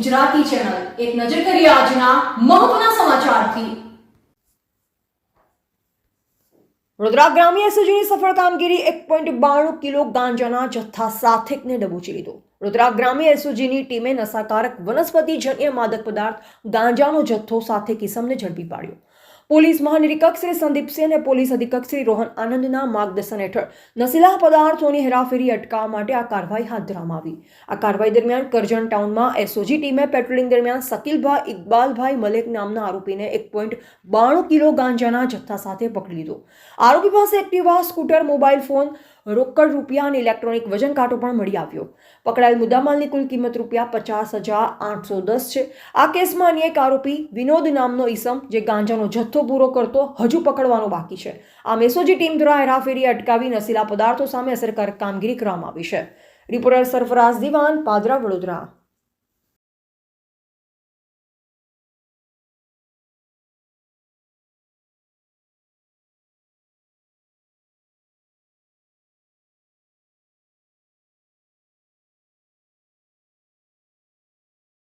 Gujarati channel એક નજર કરીએ આજના મહત્વના સમાચારથી। વડોદરા ગ્રામ્ય એસઓજીની સફળ કામગીરી 1.92 કિલો ગાંજાના જથ્થા સાથેને દબોચી લીધો। વડોદરા ગ્રામ્ય એસઓજીની ટીમે નશાકારક વનસ્પતિજન્ય માદક પદાર્થ ગાંજાનો જથ્થો સાથે કિસમને ઝડપી પાડ્યો। પોલીસ મહાનિરીક્ષક શ્રી સંદીપસિંહ અને પોલીસ અધિક્ષક શ્રી રોહન આનંદના માર્ગદર્શન હેઠળ નશીલા પદાર્થોની હેરાફેરી અટકાવવા માટે આ કાર્યવાહી હાથ ધરવામાં આવી। આ કાર્યવાહી દરમિયાન કરજણ ટાઉનમાં એસઓજી ટીમે પેટ્રોલિંગ દરમિયાન શકીલભાઈ ઇકબાલભાઈ મલેક નામના આરોપીને 1.92 કિલો ગાંજાના જથ્થા સાથે પકડી લીધો। આરોપી પાસે એક્ટિવા, સ્કૂટર, મોબાઈલ ફોન, રોકડ રૂપિયા અને ઇલેક્ટ્રોનિક વજન કાંટો પણ મળી આવ્યો। પકડાયેલ મુદ્દામાલની કુલ કિંમત ₹50,810 છે। આ કેસમાં અન્ય એક આરોપી વિનોદ નામનો ઈસમ જે ગાંજાનો જથ્થો પૂરો કરતો હજુ પકડવાનો બાકી છે। આમ એસઓજી ટીમ દ્વારા હેરાફેરી અટકાવી નશીલા પદાર્થો સામે અસરકારક કામગીરી કરવામાં આવી છે। રિપોર્ટર સરફરાઝ દિવાન, પાદરા, વડોદરા।